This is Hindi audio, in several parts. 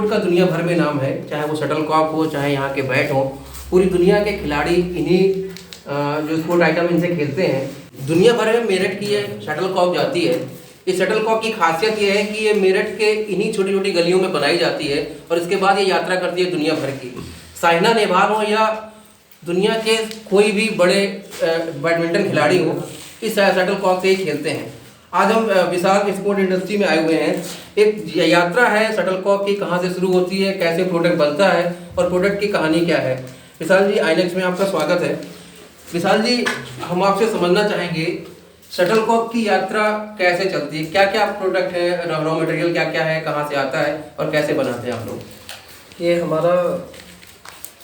स्पोर्ट का दुनिया भर में नाम है, चाहे वो शटल कॉक हो, चाहे यहाँ के बैट हो। पूरी दुनिया के खिलाड़ी इन्हीं जो स्पोर्ट आइटम इनसे खेलते हैं। दुनिया भर में मेरठ की ये शटल कॉक जाती है। इस शटल कॉक की खासियत ये है कि ये मेरठ के इन्हीं छोटी छोटी गलियों में बनाई जाती है और इसके बाद ये यात्रा करती है दुनिया भर की। साइना नेहवाल हो या दुनिया के कोई भी बड़े बैडमिंटन खिलाड़ी हो, इस शटल कॉक से ही खेलते हैं। आज हम विशाल स्पोर्ट इंडस्ट्री में आए हुए हैं। एक यात्रा है शटल कॉक की, कहाँ से शुरू होती है, कैसे प्रोडक्ट बनता है और प्रोडक्ट की कहानी क्या है। विशाल जी, आईनेक्स में आपका स्वागत है। विशाल जी, हम आपसे समझना चाहेंगे शटल कॉक की यात्रा कैसे चलती है, क्या क्या प्रोडक्ट है, रॉ मटेरियल क्या क्या है, कहाँ से आता है और कैसे बनाते हैं आप लोग। ये हमारा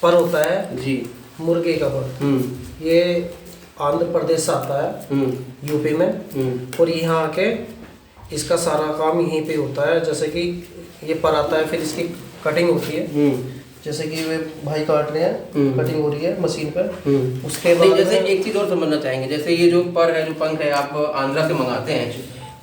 पर होता है जी, मुर्गे का पर। ये आंध्र प्रदेश से आता है, यूपी में। और यहाँ आके इसका सारा काम यहीं पे होता है। जैसे कि ये पर आता है, फिर इसकी कटिंग होती है। जैसे कि वे भाई काट रहे हैं, कटिंग हो रही है मशीन पर। उसके बाद जैसे एक चीज और समझना चाहेंगे, जैसे ये जो पर है, जो पंख है, आप आंध्रा से मंगाते हैं,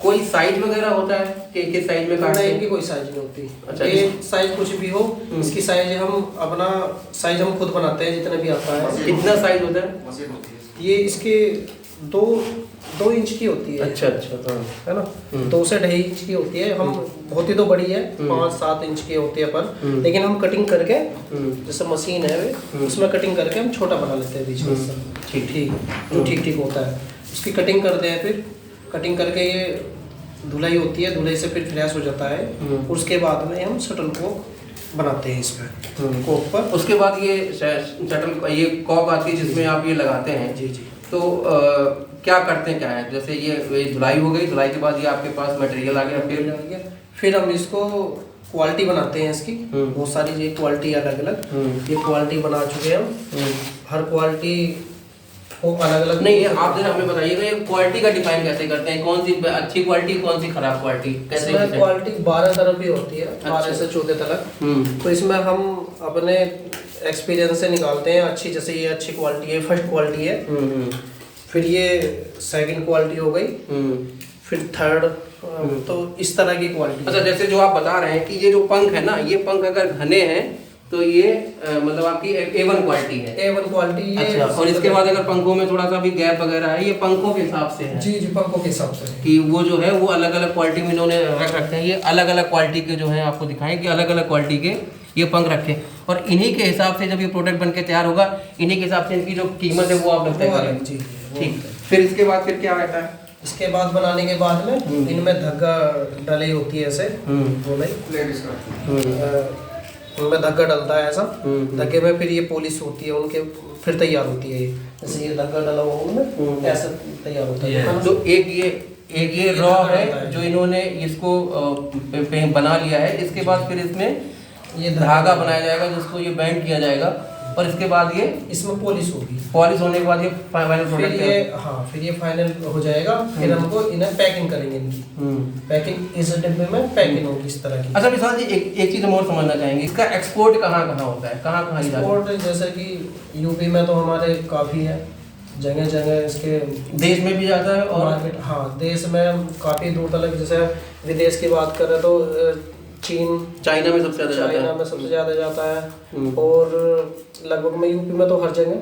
कोई साइज वगैरह होता है कि किस साइज में काटते हैं? इनकी कोई साइज नहीं होती। अच्छा, ये साइज कुछ भी हो, इसकी साइज हम अपना साइज हम खुद बनाते हैं, जितना भी आता है। कितना साइज होता है? ये इसके दो इंच की होती है। अच्छा अच्छा, हाँ। है ना, 2 से 2.5 इंच की होती है। हम बहुत ही तो बड़ी है, 5-7 इंच की होती है पर। लेकिन हम कटिंग करके, जैसे मशीन है उसमें कटिंग करके हम छोटा बना लेते हैं बीच में। ठीक ठीक जो ठीक ठीक होता है उसकी कटिंग करते हैं। फिर कटिंग करके ये धुलाई होती है, धुलाई से फिर फ्रेश हो जाता है। और उसके बाद में हम शटल कॉक बनाते हैं इस पर कॉक पर। उसके बाद ये शटल ये कॉक आती है जिसमें आप ये लगाते हैं। जी जी। तो क्या करते हैं, क्या है, जैसे ये धुलाई हो गई, धुलाई के बाद ये आपके पास मटेरियल आ गया, फिर हम इसको क्वालिटी बनाते हैं इसकी। बहुत सारी ये क्वालिटी अलग अलग ये क्वालिटी बना चुके हैं हम। हर क्वालिटी को अलग अलग नहीं है। आप जरा हमें बताइएगा ये क्वालिटी का डिफाइन कैसे करते हैं, कौन सी अच्छी क्वालिटी, कौन सी खराब क्वालिटी, कैसे? इसमें क्वालिटी 12 तरह की होती है, 12 से 14 तक। तो इसमें हम अपने एक्सपीरियंस से निकालते हैं अच्छी। जैसे ये अच्छी क्वालिटी है, फर्स्ट क्वालिटी है। फिर ये सेकंड क्वालिटी हो गई, फिर थर्ड। तो इस तरह की क्वालिटी। अच्छा, जैसे जो आप बता रहे हैं कि ये जो पंख है ना, ये पंख अगर घने हैं तो ये मतलब आपकी A1 क्वालिटी है। A1 क्वालिटी ये। अच्छा, और इसके बाद अगर पंखों में थोड़ा सा भी गैप वगैरह है, ये पंखों के हिसाब से है। जी जी, पंखों के हिसाब से कि वो जो है वो अलग अलग क्वालिटी में इन्होंने रख रखे हैं। ये अलग अलग क्वालिटी के जो है आपको दिखाएं कि अलग अलग क्वालिटी के ये पंख रखे, और इन्हीं के हिसाब से जब ये प्रोडक्ट बन के तैयार होगा, इन्हीं के हिसाब से इनकी जो कीमत है वो आप लगता है। जी ठीक। फिर इसके बाद फिर क्या रहता है? इसके बाद बनाने के बाद में इनमें धागा डली होती है ऐसे। उनमें धागा डलता है ऐसा। धागे में फिर ये पॉलिश होती है उनके, फिर तैयार होती है। जैसे ये धागा डला हुआ उनमें ऐसा तैयार होता है। तो एक ये रॉ है जो इन्होंने इसको बना लिया है। इसके बाद फिर इसमें ये धागा बनाया जाएगा जिसको ये बैंड किया जाएगा, और इसके बाद ये इसमें पॉलिश होगी। पॉलिश होने के बाद ये फाइनल प्रोडक्ट है। फिर ये फाइनल हो जाएगा। फिर हमको इन्हें पैकिंग करेंगे। इनकी पैकिंग इस डिब्बे में पैकिंग होगी इस तरह की। अच्छा विशाल जी, एक चीज हम और समझना चाहेंगे, इसका एक्सपोर्ट कहाँ कहाँ होता है, कहाँ कहाँ एक्सपोर्ट? जैसे कि यूपी में तो हमारे काफ़ी है, जगह जगह इसके। देश में भी जाता है और मार्केट, हाँ, देश में काफ़ी दूर तक। जैसे विदेश की बात करें तो चीन, चाइना में सबसे ज़्यादा जाता है। चाइना में सबसे ज़्यादा जाता है। और लगभग में यूपी में तो हर जगह,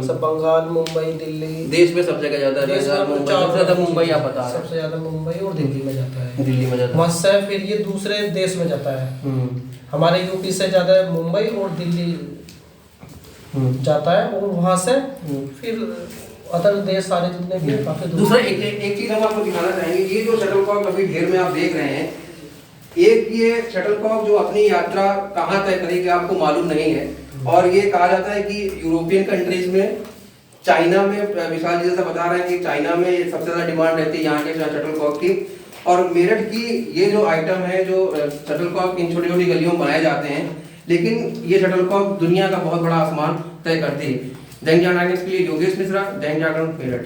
सब बंगाल, मुंबई, दिल्ली। देश में सब जगह जाता है। सबसे ज़्यादा मुंबई आप बता रहे हैं। सबसे ज़्यादा मुंबई और दिल्ली में जाता है। दिल्ली में जाता है। वहाँ से फिर ये दूसरे देश में जाता है। हमारे यूपी से ज़्यादा मुंबई और दिल्ली जाता है, और वहाँ से फिर अदर देश सारे जितने भी काफ़ी दूर। दूसरा एक चीज़ हम आपको दिखाना चाहेंगे, ये जो शटल कॉक अभी ढेर में आप देख रहे हैं, एक ये शटल कॉक जो अपनी यात्रा कहाँ तय करेगी आपको मालूम नहीं है। और ये कहा जाता है कि यूरोपियन कंट्रीज में, चाइना में, विशाल जी जैसा बता रहे हैं कि चाइना में सबसे ज़्यादा डिमांड रहती है यहाँ के शटल कॉक की। और मेरठ की ये जो आइटम है, जो शटल कॉक इन छोटी छोटी गलियों में बनाए जाते हैं, लेकिन ये शटल कॉक दुनिया का बहुत बड़ा आसमान तय करती है। दैनिक जागरण के लिए योगेश मिश्रा, दैनिक जागरण मेरठ।